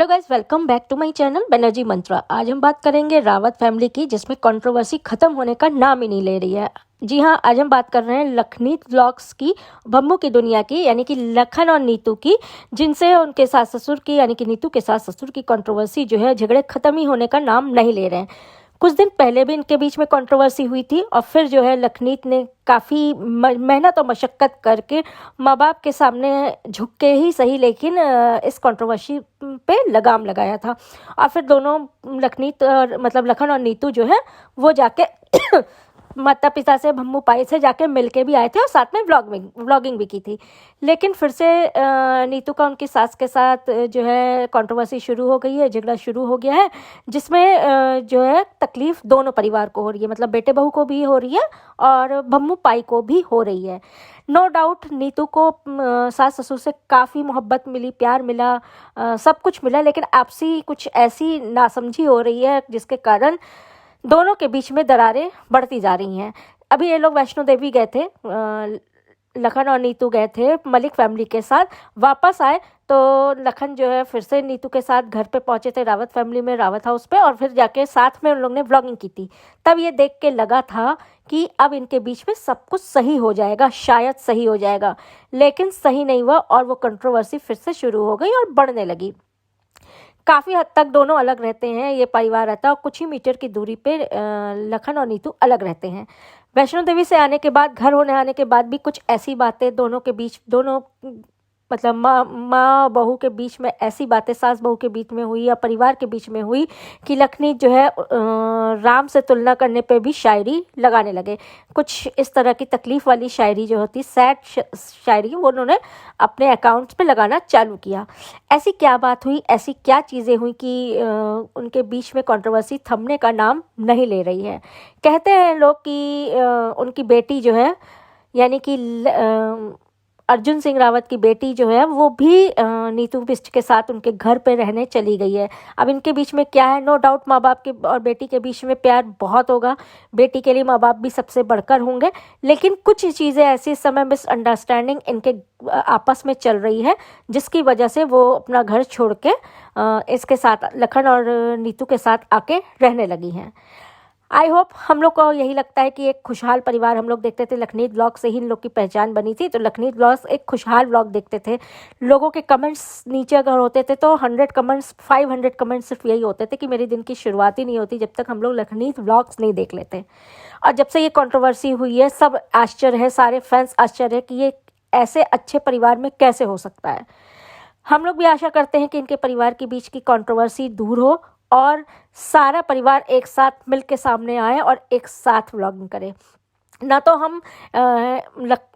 Hello guys, welcome back to my channel Banerjee Mantra. आज हम बात करेंगे रावत फैमिली की, जिसमें कंट्रोवर्सी खत्म होने का नाम ही नहीं ले रही है। जी हाँ, आज हम बात कर रहे हैं लखनीत व्लॉग्स की, भम्मू की दुनिया की, यानी कि लखन और नीतू की, जिनसे उनके सास ससुर की यानी कि नीतू के सास ससुर की कंट्रोवर्सी जो है, झगड़े खत्म ही होने का नाम नहीं ले रहे हैं। कुछ दिन पहले भी इनके बीच में कंट्रोवर्सी हुई थी और फिर जो है लखनीत ने काफ़ी मेहनत और मशक्क़त करके माँ बाप के सामने झुक के ही सही, लेकिन इस कंट्रोवर्सी पे लगाम लगाया था। और फिर दोनों लखनीत और मतलब लखन और नीतू जो है वो जाके माता पिता से, भम्मू पाई से जाके मिल के भी आए थे और साथ में व्लॉगिंग भी की थी। लेकिन फिर से नीतू का उनकी सास के साथ जो है कंट्रोवर्सी शुरू हो गई है, झगड़ा शुरू हो गया है, जिसमें जो है तकलीफ दोनों परिवार को हो रही है, मतलब बेटे बहू को भी हो रही है और भम्मू पाई को भी हो रही है। नो डाउट नीतू को सास ससुर से काफ़ी मोहब्बत मिली, प्यार मिला, सब कुछ मिला, लेकिन आपसी कुछ ऐसी नासमझी हो रही है जिसके कारण दोनों के बीच में दरारें बढ़ती जा रही हैं। अभी ये लोग वैष्णो देवी गए थे, लखन और नीतू गए थे मलिक फैमिली के साथ। वापस आए तो लखन जो है फिर से नीतू के साथ घर पे पहुंचे थे रावत फैमिली में, रावत हाउस पे, और फिर जाके साथ में उन लोग ने व्लॉगिंग की थी। तब ये देख के लगा था कि अब इनके बीच में सब कुछ सही हो जाएगा, शायद सही हो जाएगा, लेकिन सही नहीं हुआ और वो कंट्रोवर्सी फिर से शुरू हो गई और बढ़ने लगी। काफ़ी हद तक दोनों अलग रहते हैं, ये परिवार रहता है, और कुछ ही मीटर की दूरी पे लखन और नीतू अलग रहते हैं। वैष्णो देवी से आने के बाद, घर होने आने के बाद भी कुछ ऐसी बातें दोनों के बीच, दोनों मतलब माँ बहू के बीच में ऐसी बातें सास बहू के बीच में हुई या परिवार के बीच में हुई कि लखनीत जो है राम से तुलना करने पे भी शायरी लगाने लगे। कुछ इस तरह की तकलीफ़ वाली शायरी जो होती, सैड शायरी, वो उन्होंने अपने अकाउंट्स पे लगाना चालू किया। ऐसी क्या बात हुई, ऐसी क्या चीज़ें हुई कि उनके बीच में कंट्रोवर्सी थमने का नाम नहीं ले रही है। कहते हैं लोग कि उनकी बेटी जो है, यानी कि अर्जुन सिंह रावत की बेटी जो है, वो भी नीतू बिष्ट के साथ उनके घर पे रहने चली गई है। अब इनके बीच में क्या है, नो डाउट माँ बाप के और बेटी के बीच में प्यार बहुत होगा, बेटी के लिए माँ बाप भी सबसे बढ़कर होंगे, लेकिन कुछ चीज़ें ऐसी इस समय मिसअंडरस्टैंडिंग इनके आपस में चल रही है, जिसकी वजह से वो अपना घर छोड़ के इसके साथ, लखन और नीतू के साथ आके रहने लगी हैं। आई होप, हम लोग को यही लगता है कि एक खुशहाल परिवार हम लोग देखते थे, लखनीत ब्लॉग से ही इन लोग की पहचान बनी थी, तो लखनीत ब्लॉग्स एक खुशहाल ब्लॉग देखते थे। लोगों के कमेंट्स नीचे अगर होते थे तो 100 कमेंट्स 500 कमेंट्स सिर्फ यही होते थे कि मेरे दिन की शुरुआत ही नहीं होती जब तक हम लोग लखनीत ब्लॉग्स नहीं देख लेते। और जब से ये कंट्रोवर्सी हुई है, सब आश्चर्य है, सारे फैंस आश्चर्य है कि ये ऐसे अच्छे परिवार में कैसे हो सकता है। हम लोग भी आशा करते हैं कि इनके परिवार के बीच की कंट्रोवर्सी दूर हो और सारा परिवार एक साथ मिल के सामने आए और एक साथ व्लॉगिंग करे। ना तो हम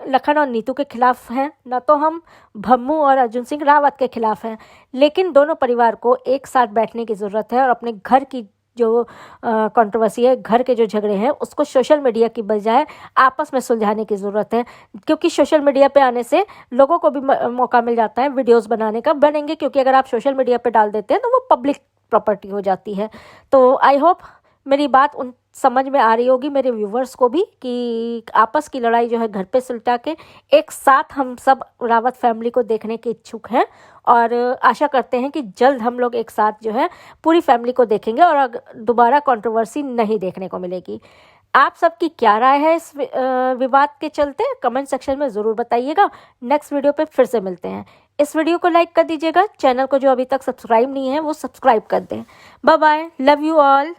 लखन और नीतू के खिलाफ हैं, ना तो हम भम्मू और अर्जुन सिंह रावत के खिलाफ हैं, लेकिन दोनों परिवार को एक साथ बैठने की ज़रूरत है और अपने घर की जो कंट्रोवर्सी है, घर के जो झगड़े हैं, उसको सोशल मीडिया की बजाय आपस में सुलझाने की ज़रूरत है। क्योंकि सोशल मीडिया पे आने से लोगों को भी मौका मिल जाता है वीडियोस बनाने का, बनेंगे, क्योंकि अगर आप सोशल मीडिया पे डाल देते हैं तो वो पब्लिक प्रॉपर्टी हो जाती है। तो आई होप मेरी बात उन समझ में आ रही होगी मेरे व्यूवर्स को भी, कि आपस की लड़ाई जो है घर पे सुलझा के एक साथ हम सब रावत फैमिली को देखने के इच्छुक हैं और आशा करते हैं कि जल्द हम लोग एक साथ जो है पूरी फैमिली को देखेंगे और दोबारा कंट्रोवर्सी नहीं देखने को मिलेगी। आप सबकी क्या राय है इस विवाद के चलते, कमेंट सेक्शन में ज़रूर बताइएगा। नेक्स्ट वीडियो पे फिर से मिलते हैं। इस वीडियो को लाइक कर दीजिएगा, चैनल को जो अभी तक सब्सक्राइब नहीं है वो सब्सक्राइब कर दें। Bye bye, love you all.